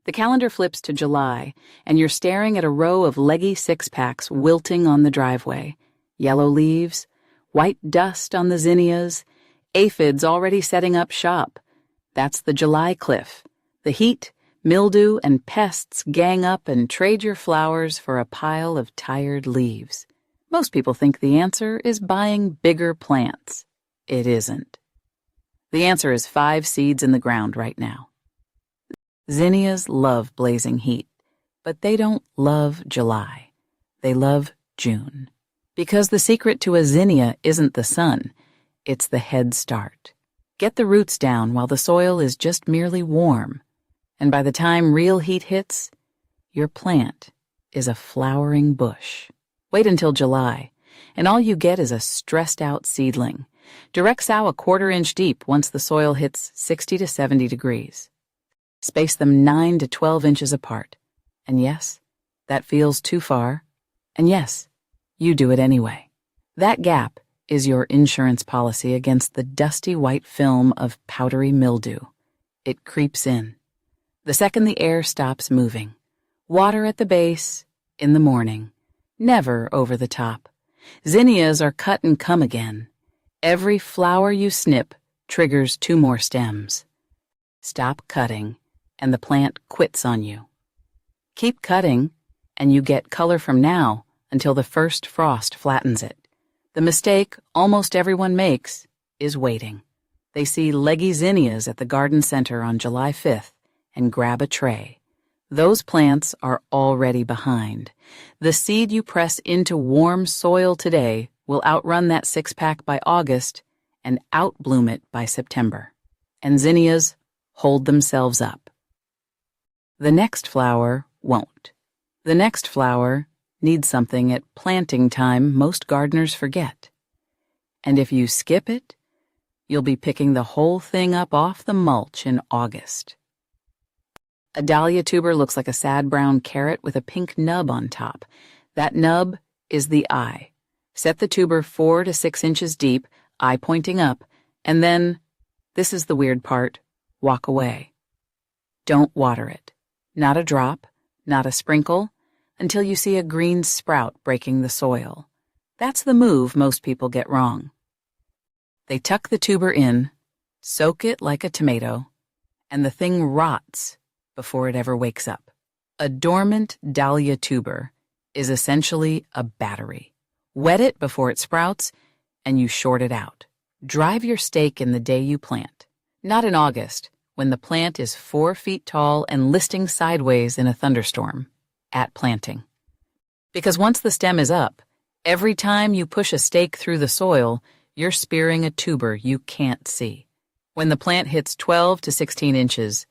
The calendar flips to July, and you're staring at a row of leggy six-packs wilting on the driveway. Yellow leaves, white dust on the zinnias, aphids already setting up shop. That's the July cliff. The heat, mildew, and pests gang up and trade your flowers for a pile of tired leaves. Most people think the answer is buying bigger plants. It isn't. The answer is 5 seeds in the ground right now. Zinnias love blazing heat, but they don't love July. They love June. Because the secret to a zinnia isn't the sun, it's the head start. Get the roots down while the soil is just merely warm, and by the time real heat hits, your plant is a flowering bush. Wait until July, and all you get is a stressed-out seedling. Direct sow a 1/4 inch deep once the soil hits 60 to 70 degrees. Space them 9 to 12 inches apart. And yes, that feels too far. And yes, you do it anyway. That gap is your insurance policy against the dusty white film of powdery mildew. It creeps in. The second the air stops moving. Water at the base, in the morning. Never over the top. Zinnias are cut and come again. Every flower you snip triggers 2 more stems. Stop cutting, and the plant quits on you. Keep cutting, and you get color from now until the first frost flattens it. The mistake almost everyone makes is waiting. They see leggy zinnias at the garden center on July 5th and grab a tray. Those plants are already behind. The seed you press into warm soil today will outrun that 6-pack by August and outbloom it by September. And zinnias hold themselves up. The next flower won't. The next flower needs something at planting time most gardeners forget. And if you skip it, you'll be picking the whole thing up off the mulch in August. A dahlia tuber looks like a sad brown carrot with a pink nub on top. That nub is the eye. Set the tuber 4 to 6 inches deep, eye pointing up, and then, this is the weird part, walk away. Don't water it. Not a drop, not a sprinkle, until you see a green sprout breaking the soil. That's the move most people get wrong. They tuck the tuber in, soak it like a tomato, and the thing rots before it ever wakes up. A dormant dahlia tuber is essentially a battery. Wet it before it sprouts, and you short it out. Drive your stake in the day you plant, not in August, when the plant is 4 feet tall and listing sideways in a thunderstorm, at planting. Because once the stem is up, every time you push a stake through the soil, you're spearing a tuber you can't see. When the plant hits 12 to 16 inches,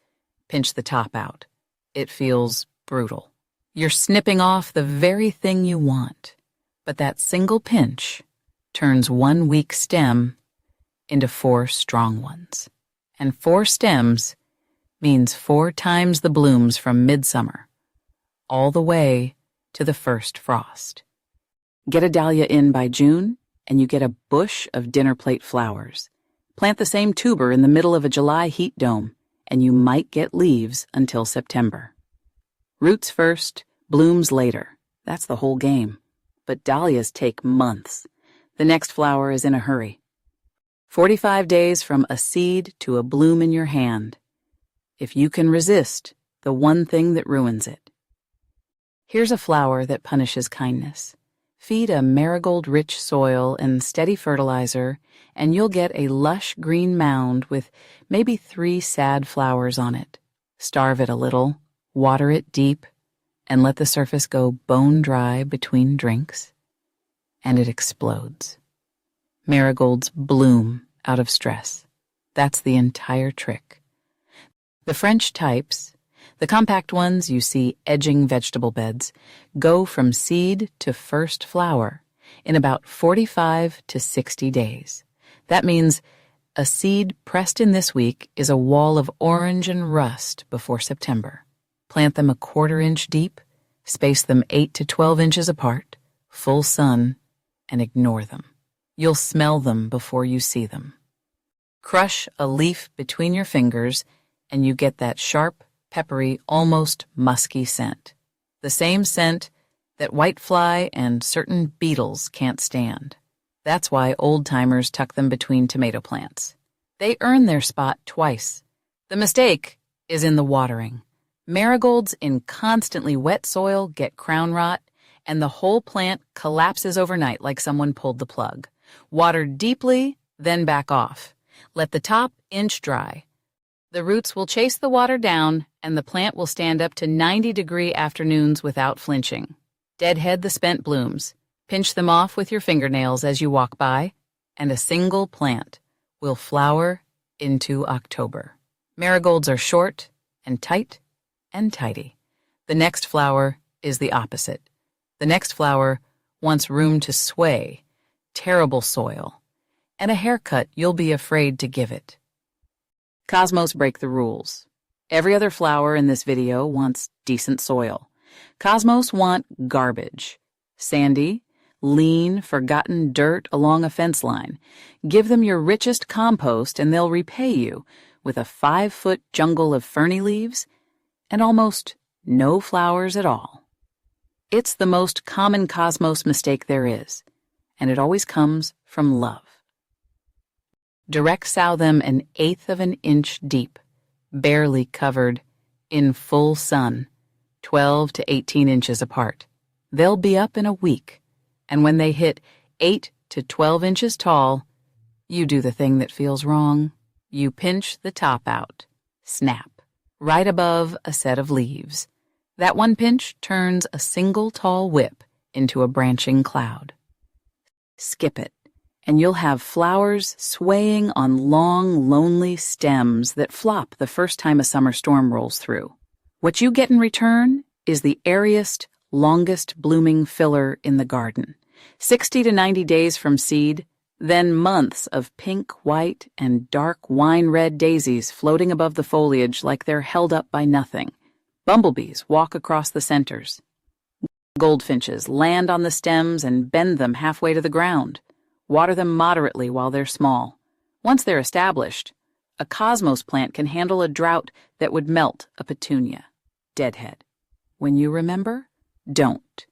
pinch the top out. It feels brutal. You're snipping off the very thing you want, but that single pinch turns 1 weak stem into 4 strong ones. And 4 stems means 4 times the blooms from midsummer, all the way to the first frost. Get a dahlia in by June, and you get a bush of dinner plate flowers. Plant the same tuber in the middle of a July heat dome, and you might get leaves until September. Roots first, blooms later. That's the whole game. But dahlias take months. The next flower is in a hurry. 45 days from a seed to a bloom in your hand. If you can resist the one thing that ruins it. Here's a flower that punishes kindness. Feed a marigold-rich soil and steady fertilizer, and you'll get a lush green mound with maybe 3 sad flowers on it. Starve it a little, water it deep, and let the surface go bone dry between drinks, and it explodes. Marigolds bloom out of stress. That's the entire trick. The French types, the compact ones you see edging vegetable beds, go from seed to first flower in about 45 to 60 days. That means a seed pressed in this week is a wall of orange and rust before September. Plant them a 1/4 inch deep, space them 8 to 12 inches apart, full sun, and ignore them. You'll smell them before you see them. Crush a leaf between your fingers, and you get that sharp, peppery, almost musky scent. The same scent that whitefly and certain beetles can't stand. That's why old-timers tuck them between tomato plants. They earn their spot twice. The mistake is in the watering. Marigolds in constantly wet soil get crown rot, and the whole plant collapses overnight like someone pulled the plug. Water deeply, then back off. Let the top inch dry. The roots will chase the water down, and the plant will stand up to 90-degree afternoons without flinching. Deadhead the spent blooms. Pinch them off with your fingernails as you walk by, and a single plant will flower into October. Marigolds are short and tight and tidy. The next flower is the opposite. The next flower wants room to sway, terrible soil, and a haircut you'll be afraid to give it. Cosmos break the rules. Every other flower in this video wants decent soil. Cosmos want garbage. Sandy, lean, forgotten dirt along a fence line. Give them your richest compost and they'll repay you with a 5-foot jungle of ferny leaves and almost no flowers at all. It's the most common Cosmos mistake there is, and it always comes from love. Direct sow them 1/8 of an inch deep, barely covered, in full sun, 12 to 18 inches apart. They'll be up in a week, and when they hit 8 to 12 inches tall, you do the thing that feels wrong. You pinch the top out. Snap. Right above a set of leaves. That one pinch turns a single tall whip into a branching cloud. Skip it, and you'll have flowers swaying on long, lonely stems that flop the first time a summer storm rolls through. What you get in return is the airiest, longest blooming filler in the garden. 60 to 90 days from seed, then months of pink, white, and dark wine-red daisies floating above the foliage like they're held up by nothing. Bumblebees walk across the centers. Goldfinches land on the stems and bend them halfway to the ground. Water them moderately while they're small. Once they're established, a Cosmos plant can handle a drought that would melt a petunia. Deadhead. When you remember, don't.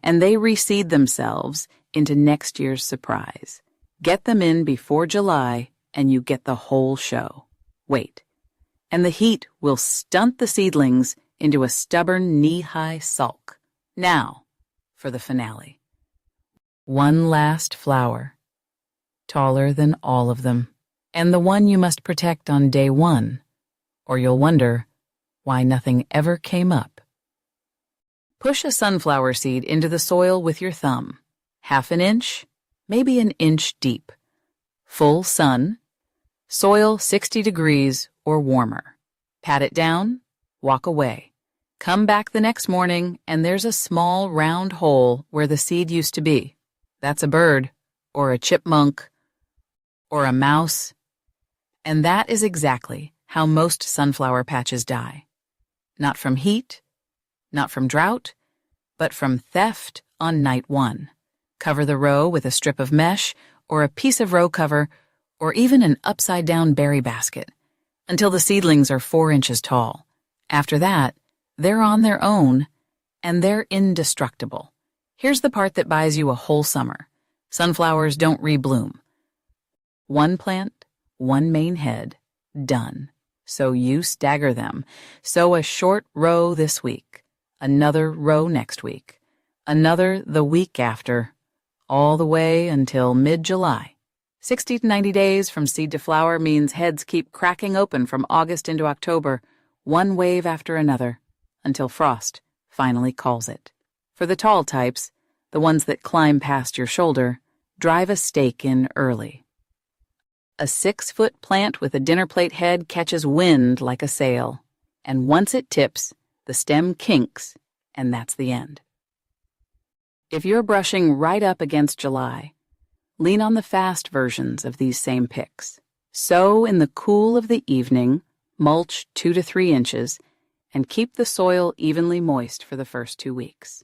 And they reseed themselves into next year's surprise. Get them in before July, and you get the whole show. Wait. And the heat will stunt the seedlings into a stubborn knee-high sulk. Now, for the finale. One last flower, taller than all of them, and the one you must protect on day one, or you'll wonder why nothing ever came up. Push a sunflower seed into the soil with your thumb, 1/2 inch, maybe 1 inch deep. Full sun, soil 60 degrees or warmer. Pat it down, walk away. Come back the next morning and there's a small round hole where the seed used to be. That's a bird, or a chipmunk, or a mouse. And that is exactly how most sunflower patches die. Not from heat, not from drought, but from theft on night one. Cover the row with a strip of mesh, or a piece of row cover, or even an upside-down berry basket, until the seedlings are 4 inches tall. After that, they're on their own, and they're indestructible. Here's the part that buys you a whole summer. Sunflowers don't rebloom. One plant, one main head, done. So you stagger them. Sow a short row this week, another row next week, another the week after, all the way until mid-July. 60 to 90 days from seed to flower means heads keep cracking open from August into October, one wave after another, until frost finally calls it. For the tall types, the ones that climb past your shoulder, drive a stake in early. A 6-foot plant with a dinner plate head catches wind like a sail, and once it tips, the stem kinks, and that's the end. If you're brushing right up against July, lean on the fast versions of these same picks. Sow in the cool of the evening, mulch 2 to 3 inches, and keep the soil evenly moist for the first 2 weeks.